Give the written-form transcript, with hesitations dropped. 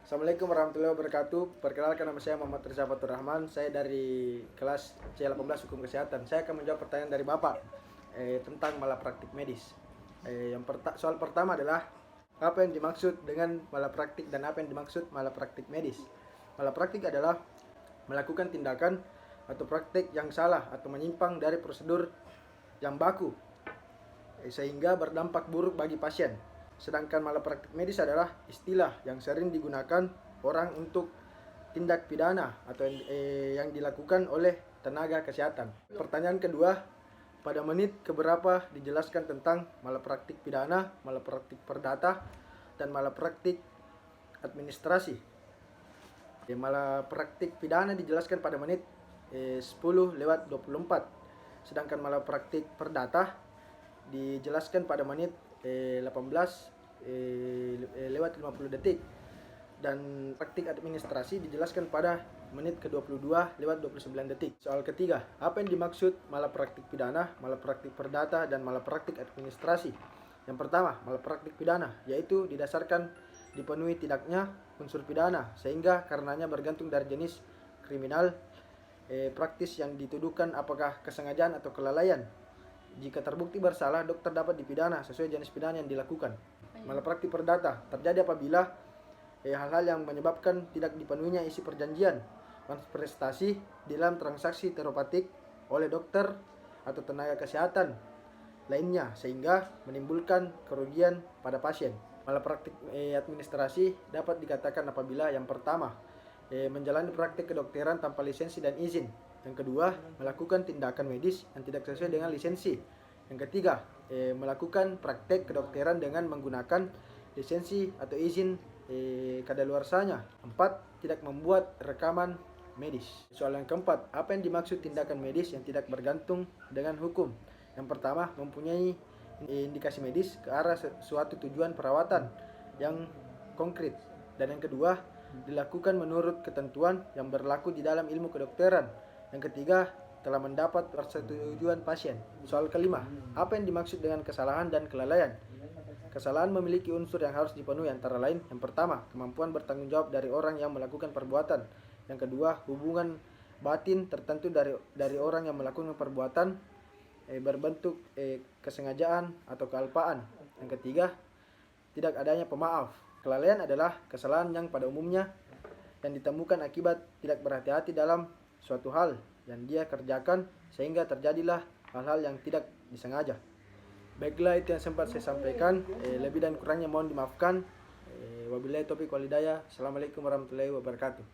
Assalamualaikum warahmatullahi wabarakatuh. Perkenalkan, nama saya Muhammad Rizal Fatur Rahman. Saya dari kelas C18 Hukum Kesehatan. Saya akan menjawab pertanyaan dari Bapak tentang malapraktik medis. Soal pertama adalah apa yang dimaksud dengan malapraktik dan apa yang dimaksud malapraktik medis. Malapraktik adalah melakukan tindakan atau praktik yang salah atau menyimpang dari prosedur yang baku sehingga berdampak buruk bagi pasien. Sedangkan malapraktik medis adalah istilah yang sering digunakan orang untuk tindak pidana atau yang dilakukan oleh tenaga kesehatan. Pertanyaan kedua, pada menit keberapa dijelaskan tentang malapraktik pidana, malapraktik perdata, dan malapraktik administrasi. Malapraktik pidana dijelaskan pada menit 10:24, sedangkan malapraktik perdata dijelaskan pada menit 18:50 detik, dan praktik administrasi dijelaskan pada menit ke-22:29 detik. Soal ketiga, apa yang dimaksud malapraktik pidana, malapraktik perdata, dan malapraktik administrasi? Yang pertama, malapraktik pidana yaitu didasarkan dipenuhi tidaknya unsur pidana sehingga karenanya bergantung dari jenis kriminal praktis yang dituduhkan, apakah kesengajaan atau kelalaian. Jika terbukti bersalah, dokter dapat dipidana sesuai jenis pidana yang dilakukan. Malapraktik perdata terjadi apabila hal-hal yang menyebabkan tidak dipenuhinya isi perjanjian prestasi dalam transaksi teropatik oleh dokter atau tenaga kesehatan lainnya sehingga menimbulkan kerugian pada pasien. Malapraktik administrasi dapat dikatakan apabila yang pertama, menjalani praktik kedokteran tanpa lisensi dan izin. Yang kedua, melakukan tindakan medis yang tidak sesuai dengan lisensi. Yang ketiga, melakukan praktek kedokteran dengan menggunakan lisensi atau izin kadaluarsanya. 4, tidak membuat rekaman medis. Soal yang keempat, apa yang dimaksud tindakan medis yang tidak bergantung dengan hukum? Yang pertama, mempunyai indikasi medis ke arah suatu tujuan perawatan yang konkret. Dan yang kedua, dilakukan menurut ketentuan yang berlaku di dalam ilmu kedokteran. Yang ketiga, telah mendapat persetujuan pasien. Soal kelima, apa yang dimaksud dengan kesalahan dan kelalaian? Kesalahan memiliki unsur yang harus dipenuhi, antara lain yang pertama, kemampuan bertanggung jawab dari orang yang melakukan perbuatan. Yang kedua, hubungan batin tertentu dari orang yang melakukan perbuatan berbentuk kesengajaan atau kealpaan. Yang ketiga, tidak adanya pemaaf. Kelalaian adalah kesalahan yang pada umumnya yang ditemukan akibat tidak berhati-hati dalam suatu hal yang dia kerjakan sehingga terjadilah hal-hal yang tidak disengaja. Baiklah, itu yang sempat saya sampaikan. Lebih dan kurangnya mohon dimaafkan. Wabillahi taufiq wal hidayah. Assalamualaikum warahmatullahi wabarakatuh.